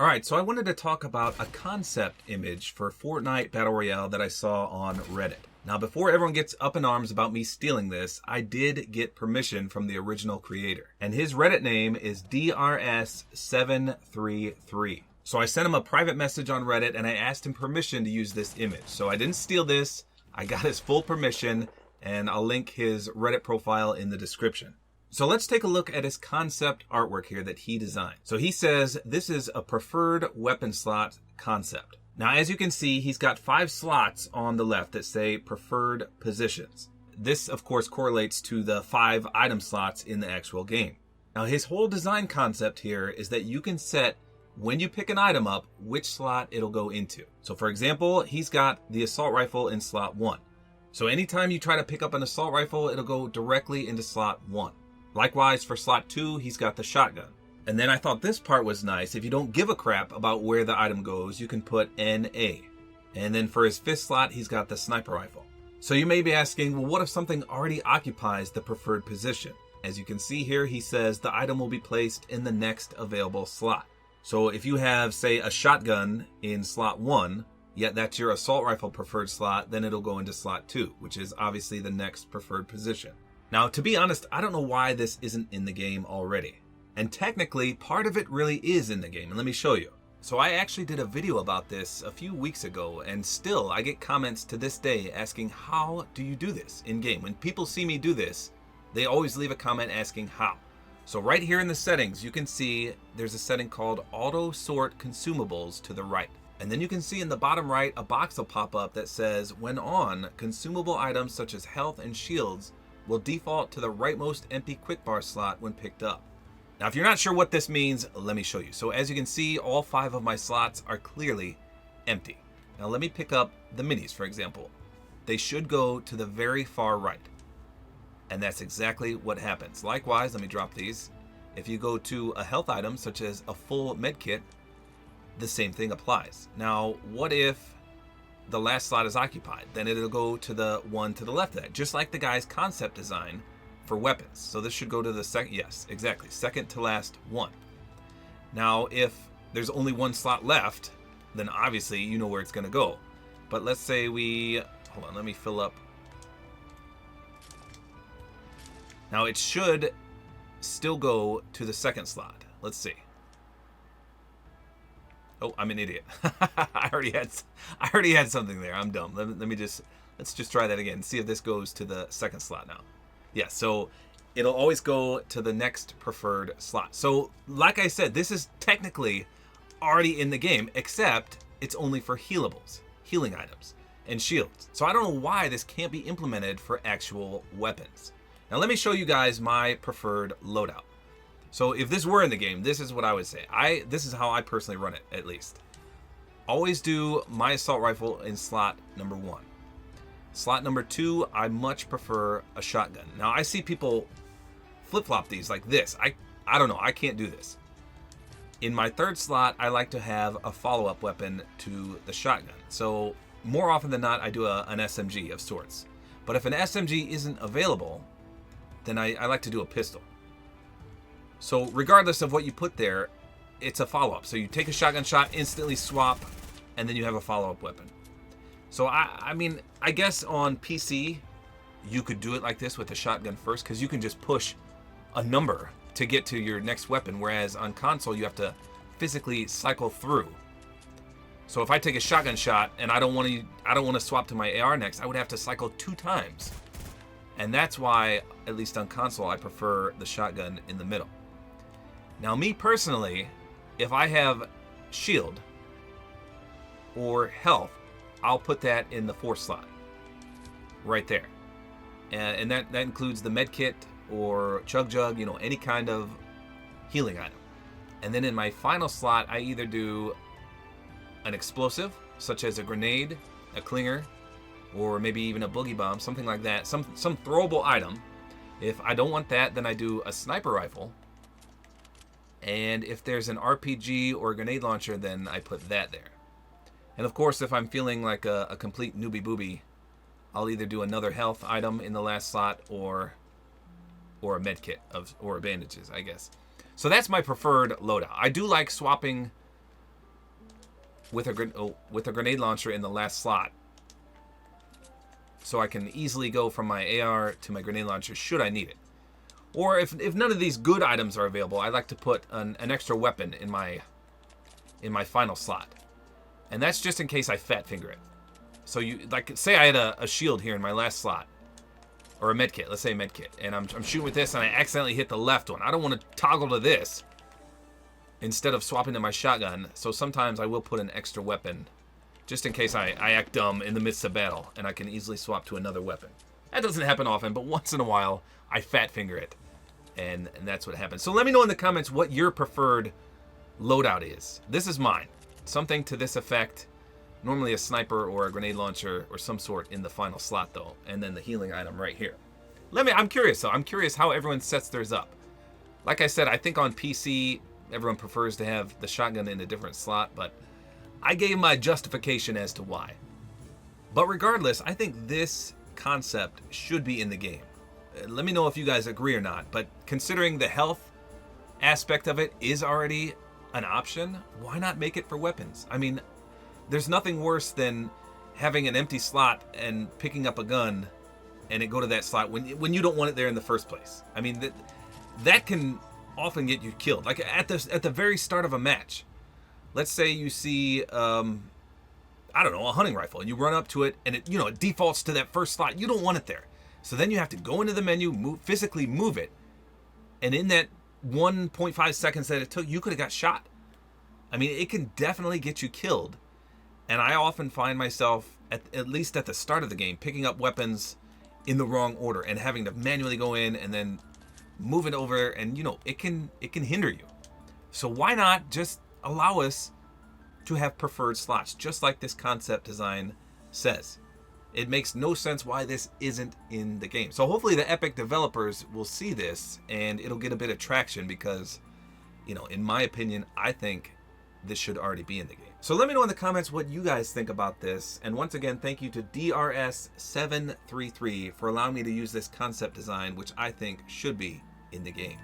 Alright, so I wanted to talk about a concept image for Fortnite Battle Royale that I saw on Reddit. Now, before everyone gets up in arms about me stealing this, I did get permission from the original creator. And his Reddit name is DRS733. So I sent him a private message on Reddit and I asked him permission to use this image. So I didn't steal this, I got his full permission, and I'll link his Reddit profile in the description. So let's take a look at his concept artwork here that he designed. So he says this is a preferred weapon slot concept. Now, as you can see, he's got 5 slots on the left that say preferred positions. This, of course, correlates to the 5 item slots in the actual game. Now, his whole design concept here is that you can set, when you pick an item up, which slot it'll go into. So, for example, he's got the assault rifle in slot 1. So anytime you try to pick up an assault rifle, it'll go directly into slot 1. Likewise, for slot 2, he's got the shotgun. And then I thought this part was nice. If you don't give a crap about where the item goes, you can put NA. And then for his 5th slot, he's got the sniper rifle. So you may be asking, well, what if something already occupies the preferred position? As you can see here, he says the item will be placed in the next available slot. So if you have, say, a shotgun in slot 1, yet that's your assault rifle preferred slot, then it'll go into slot 2, which is obviously the next preferred position. Now, to be honest, I don't know why this isn't in the game already. And technically, part of it really is in the game, and let me show you. So I actually did a video about this a few weeks ago, and still I get comments to this day asking, how do you do this in game? When people see me do this, they always leave a comment asking how. So right here in the settings, you can see there's a setting called Auto Sort Consumables to the right. And then you can see in the bottom right, a box will pop up that says, when on, consumable items such as health and shields will default to the rightmost empty quick bar slot when picked up. Now, if you're not sure what this means, let me show you. So as you can see, all 5 of my slots are clearly empty. Now let me pick up the minis, for example. They should go to the very far right. And that's exactly what happens. Likewise, let me drop these. If you go to a health item, such as a full med kit, the same thing applies. Now, what if the last slot is occupied? Then it'll go to the one to the left of that, just like the guy's concept design for weapons. So this should go to the second, yes, exactly, second to last one. Now, if there's only 1 slot left, then obviously you know where it's going to go. But let's say we, hold on, let me fill up. Now it should still go to the 2nd slot. Let's see. Oh, I'm an idiot. I already had something there. I'm dumb. Let's just try that again. See if this goes to the 2nd slot now. Yeah, so it'll always go to the next preferred slot. So, like I said, this is technically already in the game, except it's only for healables, healing items, and shields. So I don't know why this can't be implemented for actual weapons. Now let me show you guys my preferred loadout. So if this were in the game, this is what I would say. This is how I personally run it, at least. Always do my assault rifle in slot number 1. Slot number 2, I much prefer a shotgun. Now I see people flip-flop these like this. I don't know, I can't do this. In my 3rd slot, I like to have a follow-up weapon to the shotgun. So more often than not, I do an SMG of sorts. But if an SMG isn't available, then I like to do a pistol. So regardless of what you put there, it's a follow-up. So you take a shotgun shot, instantly swap, and then you have a follow-up weapon. So I mean, I guess on PC, you could do it like this with the shotgun first, because you can just push a number to get to your next weapon, whereas on console, you have to physically cycle through. So if I take a shotgun shot and I don't want to swap to my AR next, I would have to cycle 2 times. And that's why, at least on console, I prefer the shotgun in the middle. Now, me personally, if I have shield or health, I'll put that in the 4th slot, right there. And that includes the med kit or chug jug, you know, any kind of healing item. And then in my final slot, I either do an explosive, such as a grenade, a clinger, or maybe even a boogie bomb, something like that, some throwable item. If I don't want that, then I do a sniper rifle. And if there's an RPG or a grenade launcher, then I put that there. And of course, if I'm feeling like a complete newbie booby, I'll either do another health item in the last slot or a med kit or bandages, I guess. So that's my preferred loadout. I do like swapping with a grenade launcher in the last slot, so I can easily go from my AR to my grenade launcher should I need it. Or if none of these good items are available, I like to put an extra weapon in my final slot, and that's just in case I fat finger it. So you, like, say I had a shield here in my last slot, or a med kit. Let's say a med kit, and I'm shooting with this, and I accidentally hit the left one. I don't want to toggle to this instead of swapping to my shotgun. So sometimes I will put an extra weapon, just in case I act dumb in the midst of battle, and I can easily swap to another weapon. That doesn't happen often, but once in a while, I fat finger it, and that's what happens. So let me know in the comments what your preferred loadout is. This is mine. Something to this effect. Normally a sniper or a grenade launcher or some sort in the final slot though, and then the healing item right here. I'm curious though. I'm curious how everyone sets theirs up. Like I said, I think on PC everyone prefers to have the shotgun in a different slot, but I gave my justification as to why. But regardless, I think this concept should be in the game. Let me know if you guys agree or not, but considering the health aspect of it is already an option, why not make it for weapons? I mean, there's nothing worse than having an empty slot and picking up a gun and it go to that slot when you don't want it there in the first place. I mean, that can often get you killed. Like at the very start of a match, let's say you see I don't know, a hunting rifle, and you run up to it and it defaults to that first slot. You don't want it there. So then you have to go into the menu, physically move it, and in that 1.5 seconds that it took, you could have got shot. I mean, it can definitely get you killed. And I often find myself, at least at the start of the game, picking up weapons in the wrong order and having to manually go in and then move it over, and it can hinder you. So why not just allow us to have preferred slots, just like this concept design says? It makes no sense why this isn't in the game. So hopefully the Epic developers will see this and it'll get a bit of traction, because, in my opinion, I think this should already be in the game. So let me know in the comments what you guys think about this. And once again, thank you to DRS733 for allowing me to use this concept design, which I think should be in the game.